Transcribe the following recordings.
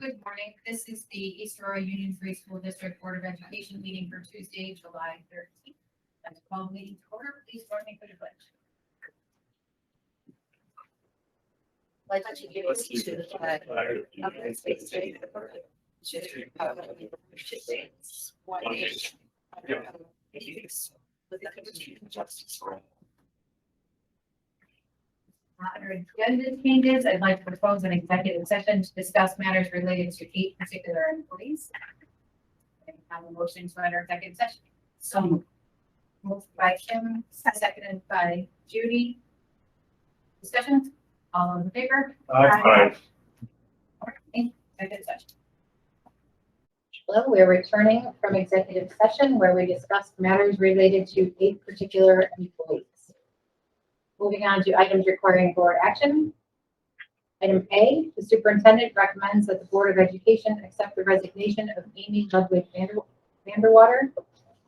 Good morning. This is the East Aurora Union Free School District Board of Education meeting for Tuesday, July 13th. That's called meeting to order. Please join me for the pledge. Pledge allegiance to the flag of the United States of America, to the republic which stands one nation under God, indivisible, with liberty and justice for all. Under agenda changes, I'd like to propose an executive session to discuss matters related to 8 particular employees. I have a motion to enter executive session. So moved by Kim, seconded by Judy. Discussion? All in favor? Aye. Executive session. Hello, we're returning from executive session where we discussed matters related to 8 particular employees. Moving on to items requiring board action. Item A, the superintendent recommends that the Board of Education accept the resignation of Amy Ludwig Vanderwater,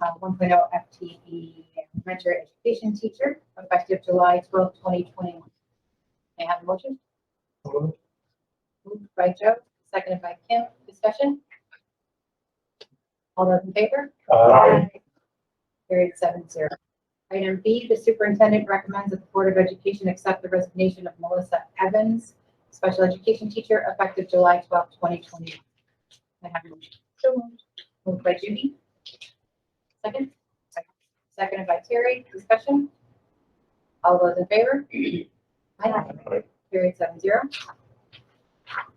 1.0 FTE elementary education teacher, effective July 12, 2021. May I have a motion? Moved by Joe, seconded by Kim. Discussion? All those in favor? Aye. Carried 7-0. Item B, the superintendent recommends that the Board of Education accept the resignation of Melissa Evans, special education teacher, effective July 12, 2021. I have a motion. So moved. Moved by Judy. Second? Seconded by Terry. Discussion? All those in favor? Aye. Carried 7-0.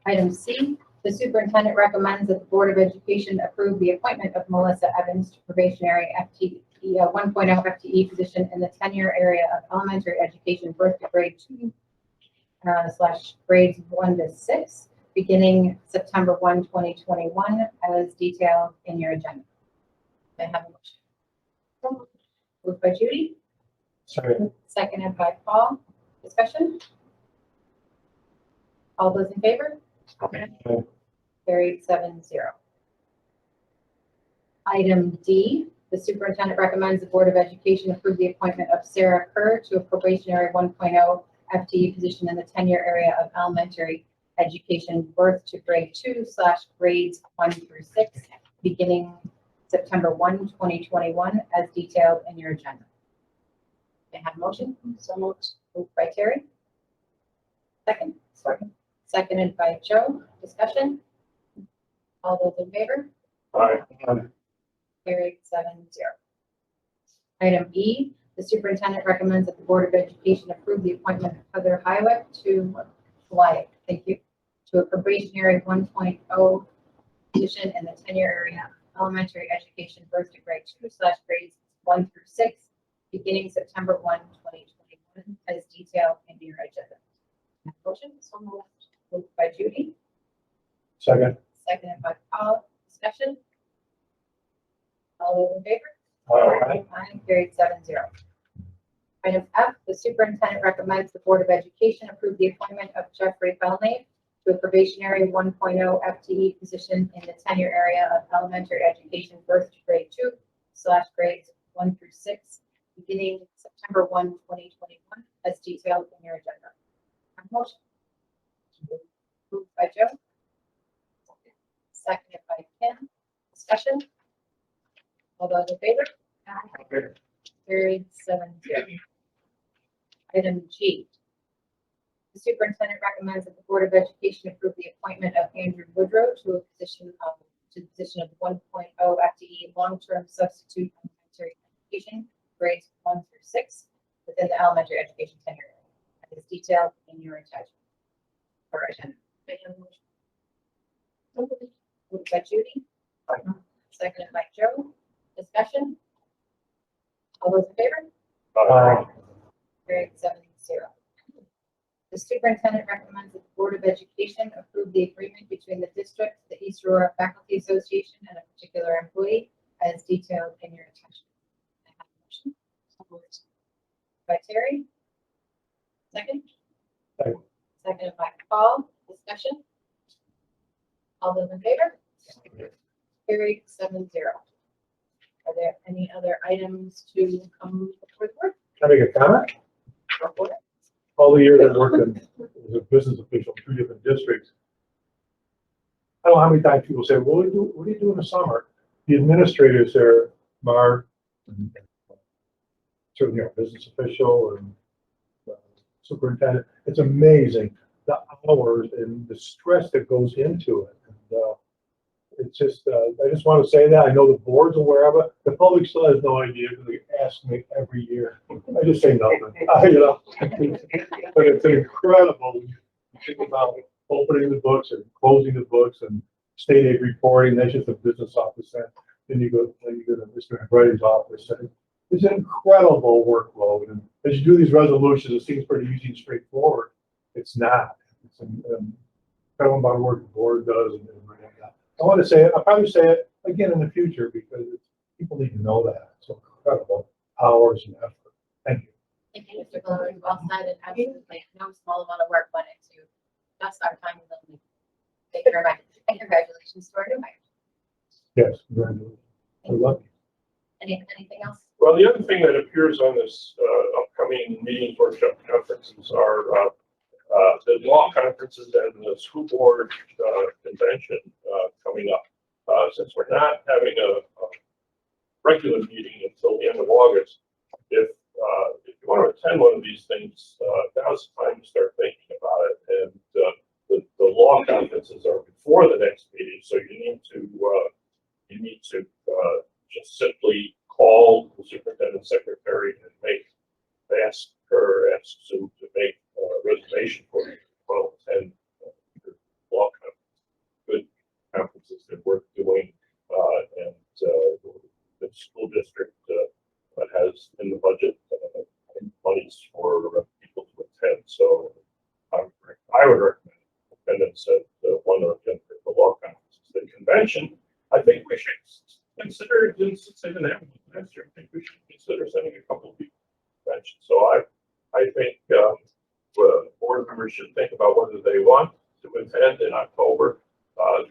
Item C, the superintendent recommends that the Board of Education approve the appointment of Melissa Evans to probationary FTE 1.0 FTE position in the tenure area of elementary education, birth to grade 2 / grades 1 to 6, beginning September 1, 2021, as detailed in your agenda. May I have a motion? Moved by Judy. Second. Seconded by Paul. Discussion? All those in favor? Carried 7-0. Item D, the superintendent recommends the Board of Education approve the appointment of Sarah Kerr to a probationary 1.0 FTE position in the tenure area of elementary education, birth to grade 2 / grades 1 through 6, beginning September 1, 2021, as detailed in your agenda. May I have a motion? So moved. Moved by Terry. Second. Seconded by Joe. Discussion? All those in favor? Aye. Carried 7-0. Item E, the superintendent recommends that the Board of Education approve the appointment of Heather Hywick to a probationary 1.0 position in the tenure area of elementary education, birth to grade 2 / grades 1 through 6, beginning September 1, 2021, as detailed in your agenda. Motion? So moved. Moved by Judy. Second. Seconded by Paul. Discussion? All those in favor? Aye. Aye. Carried 7-0. Item F, the superintendent recommends the Board of Education approve the appointment of Jeffrey Felney to a probationary 1.0 FTE position in the tenure area of elementary education, birth to grade 2 / grades 1 through 6, beginning September 1, 2021, as detailed in your agenda. Motion. Moved by Joe. Seconded by Kim. Discussion? All those in favor? Aye. Carried 7-0. Item G. The superintendent recommends that the Board of Education approve the appointment of Andrew Woodrow to the position of 1.0 FTE long-term substitute elementary education, grades 1 through 6, within the elementary education tenure area, as detailed in your attachment or agenda. May I have a motion? Moved by Judy. Seconded by Joe. Discussion? All those in favor? Aye. Carried 7-0. The superintendent recommends that the Board of Education approve the agreement between the district, the East Aurora Faculty Association, and a particular employee, as detailed in your attachment. I have a motion. So moved. By Terry. Second. Second. Seconded by Paul. Discussion? All those in favor? Carried 7-0. Are there any other items to come before the board? Can I make a comment? All the years I've worked as a business official in 2 different districts, I don't know how many times people say, what do you do in the summer? The administrators there, Mark, certainly our business official and superintendent, it's amazing the hours and the stress that goes into it. And, it's just, I just want to say that. I know the board's aware of it. The public still has no idea because they ask me every year. I just say nothing, you know. But it's incredible. You think about opening the books and closing the books and state aid reporting. That's just a business office. Then you go to Mr. McBride's office. And it's an incredible workload. And as you do these resolutions, it seems pretty easy and straightforward. It's not. It's incredible amount of work the board does and everything like that. I want to say it, I'll probably say it again in the future because people need to know that. It's incredible hours and effort. Thank you. Thank you, Mr. Fuller. Well said, and absolutely no small amount of work went into just our time with them. Thank you very much. And congratulations to our new hire. Yes, congratulations. Good luck. Anything else? Well, the other thing that appears on this upcoming meetings, workshop, conferences are the law conferences and the school board convention coming up. Since we're not having a regular meeting until the end of August, if you want to attend one of these things, now's the time to start thinking about it. And the law conferences are before the next meeting, so you need to just simply call the superintendent secretary and ask Sue to make a reservation for you. Well, and law conference, good conferences that worth doing, and the school district has in the budget monies for people to attend. So I would recommend attendance at one of the law conferences. The convention, I think we should consider, since it's in an last year, I think we should consider sending a couple of people to the convention. So I think board members should think about whether they want to attend in October.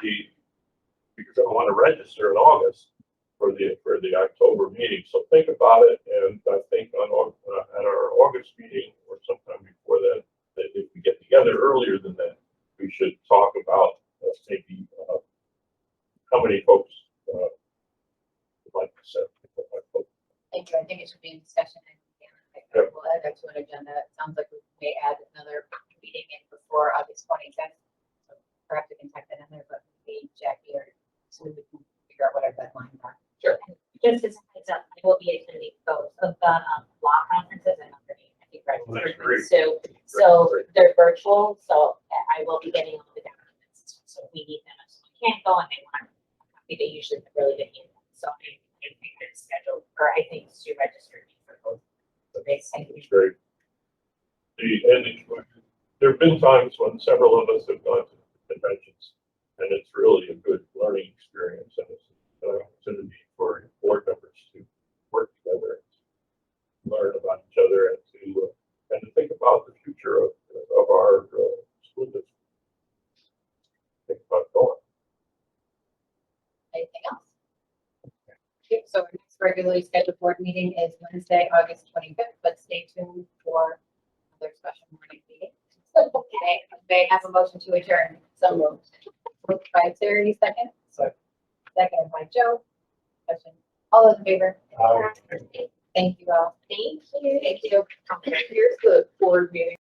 You're going to want to register in August for the October meeting. So think about it, and I think at our August meeting or sometime before that, if we get together earlier than that, we should talk about maybe how many folks like to set. Thank you. I think it should be in discussion. And we'll add that to an agenda. It sounds like we may add another meeting in before August 25th. So perhaps we can type that in there, but maybe Jackie or so we can figure out what our deadlines are. Sure. Just as a heads up, I will be attending both of the law conferences and I think That's great. So they're virtual, so I will be getting all the documents. So if we need them, if someone can't go and they want a copy, they usually have really good email. So I think it's scheduled, or I think Stu registered me for both. So they send me. Great. There have been times when several of us have gone to conventions, and it's really a good learning experience, and it's an opportunity for board members to work together, learn about each other, and to think about the future of our school district. Think about going. Anything else? Okay, so our next regularly scheduled board meeting is Wednesday, August 25th, but stay tuned for another special morning meeting. Okay, they have a motion to adjourn. So moved. Moved by Terry, second. Second by Joe. Question. All those in favor? Thank you all. Thank you. Thank you. Here's the board meeting.